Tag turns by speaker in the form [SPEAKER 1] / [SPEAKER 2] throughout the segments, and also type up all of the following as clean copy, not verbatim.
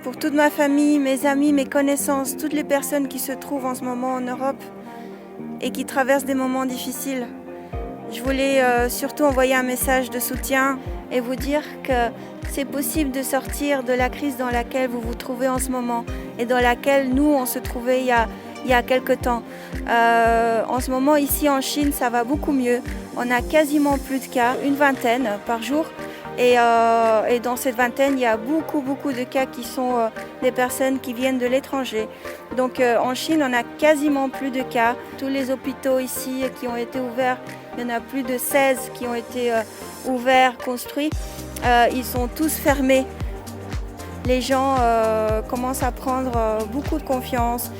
[SPEAKER 1] Pour toute ma famille, mes amis, mes connaissances, toutes les personnes qui se trouvent en ce moment en Europe et qui traversent des moments difficiles. Je voulais surtout envoyer un message de soutien et vous dire que c'est possible de sortir de la crise dans laquelle vous vous trouvez en ce moment et dans laquelle nous, on se trouvait il y a quelque temps. En ce moment, ici en Chine, ça va beaucoup mieux. On a quasiment plus de cas, une vingtaine par jour. Et dans cette vingtaine, il y a beaucoup de cas qui sont des personnes qui viennent de l'étranger. Donc en Chine, on a quasiment plus de cas. Tous les hôpitaux ici qui ont été ouverts, il y en a plus de 16 qui ont été ouverts, construits. Ils sont tous fermés. Les gens commencent à prendre beaucoup de confiance.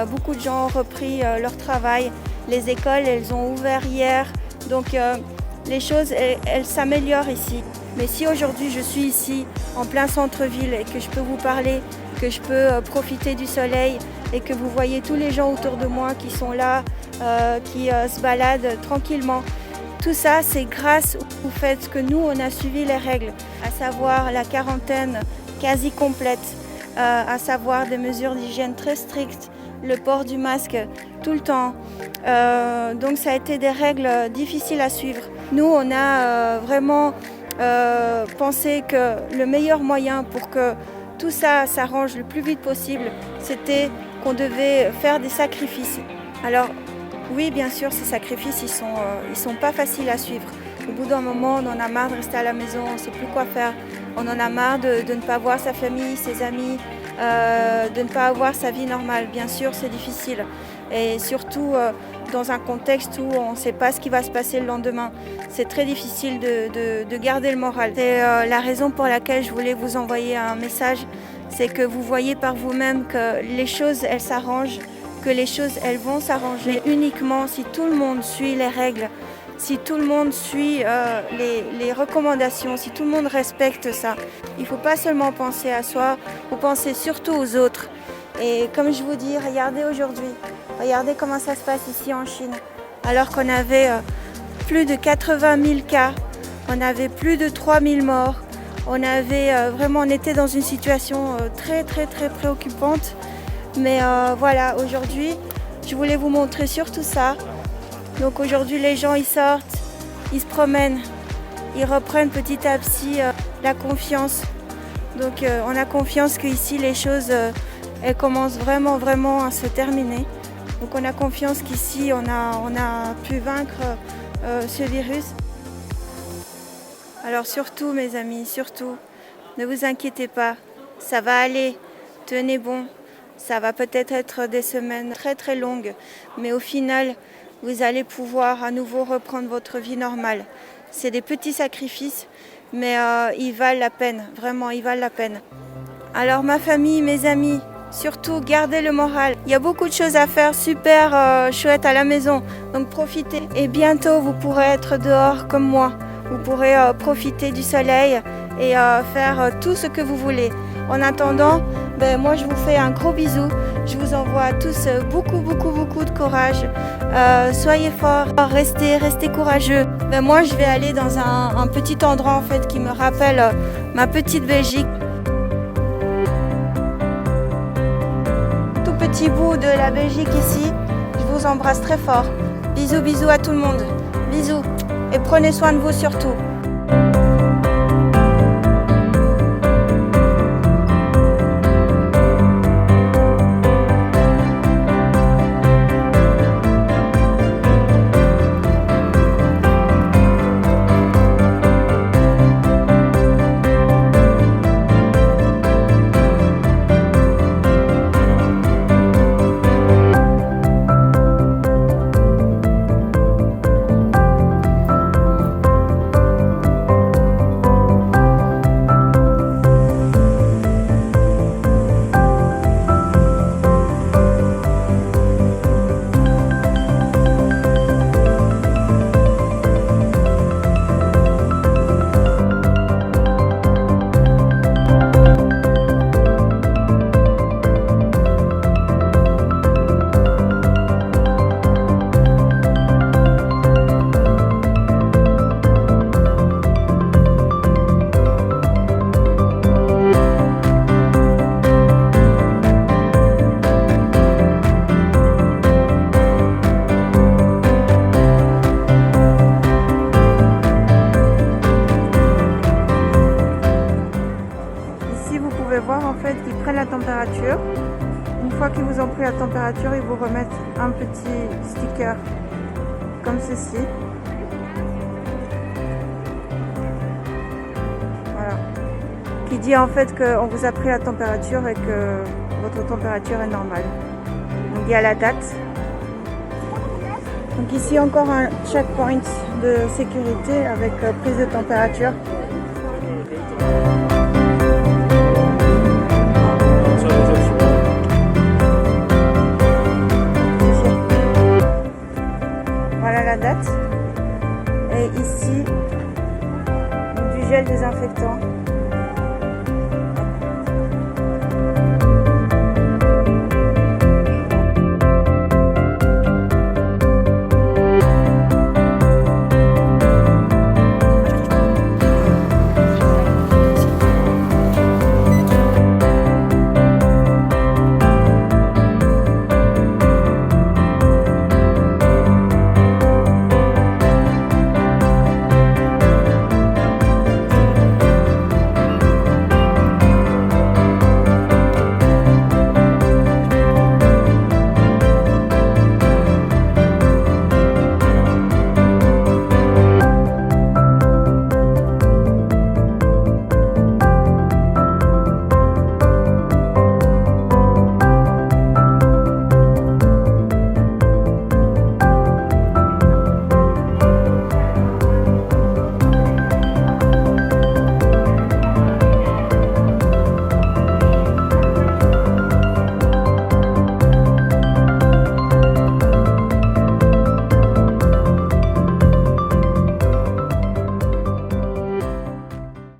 [SPEAKER 1] Beaucoup de gens ont repris leur travail. Les écoles, elles ont ouvert hier. Donc les choses, elles s'améliorent ici. Mais si aujourd'hui je suis ici, en plein centre-ville, et que je peux vous parler, que je peux profiter du soleil, et que vous voyez tous les gens autour de moi qui sont là, qui se baladent tranquillement, tout ça, c'est grâce au fait que nous, on a suivi les règles, à savoir la quarantaine quasi complète, à savoir des mesures d'hygiène très strictes, le port du masque tout le temps. Donc ça a été des règles difficiles à suivre. Nous, on a vraiment pensé que le meilleur moyen pour que tout ça s'arrange le plus vite possible, c'était qu'on devait faire des sacrifices. Alors oui, bien sûr, ces sacrifices, ils sont pas faciles à suivre. Au bout d'un moment, on en a marre de rester à la maison, on ne sait plus quoi faire. On en a marre de ne pas voir sa famille, ses amis, de ne pas avoir sa vie normale. Bien sûr, c'est difficile. Et surtout dans un contexte où on ne sait pas ce qui va se passer le lendemain. C'est très difficile de garder le moral. C'est la raison pour laquelle je voulais vous envoyer un message. C'est que vous voyez par vous-même que les choses, elles s'arrangent, que les choses, elles vont s'arranger uniquement si tout le monde suit les règles, si tout le monde suit les recommandations, si tout le monde respecte ça. Il ne faut pas seulement penser à soi, il faut penser surtout aux autres. Et comme je vous dis, regardez aujourd'hui, regardez comment ça se passe ici en Chine. Alors qu'on avait plus de 80 000 cas, on avait plus de 3 000 morts, on était dans une situation très préoccupante. Mais voilà, aujourd'hui, je voulais vous montrer surtout ça. Donc aujourd'hui, les gens, ils sortent, ils se promènent, ils reprennent petit à petit la confiance. Donc on a confiance qu'ici, les choses, elles commencent vraiment à se terminer. Donc on a confiance qu'ici, on a pu vaincre ce virus. Alors surtout, mes amis, surtout, ne vous inquiétez pas, ça va aller, tenez bon. Ça va peut-être être des semaines très longues, mais au final, vous allez pouvoir à nouveau reprendre votre vie normale. C'est des petits sacrifices, mais ils valent la peine, vraiment, ils valent la peine. Alors ma famille, mes amis, surtout gardez le moral. Il y a beaucoup de choses à faire, super chouettes à la maison, donc profitez. Et bientôt, vous pourrez être dehors comme moi. Vous pourrez profiter du soleil et faire tout ce que vous voulez. En attendant, moi je vous fais un gros bisou. Je vous envoie à tous beaucoup de courage. Soyez forts, restez courageux. Moi je vais aller dans un petit endroit en fait qui me rappelle ma petite Belgique. Tout petit bout de la Belgique ici. Je vous embrasse très fort. Bisous à tout le monde. Bisous et prenez soin de vous surtout. ici, vous pouvez voir en fait qu'ils prennent la température. Une fois qu'ils vous ont pris la température, ils vous remettent un petit sticker comme ceci. Voilà. Qui dit en fait qu'on vous a pris la température et que votre température est normale. Donc il y a la date. Donc ici encore un checkpoint de sécurité avec prise de température.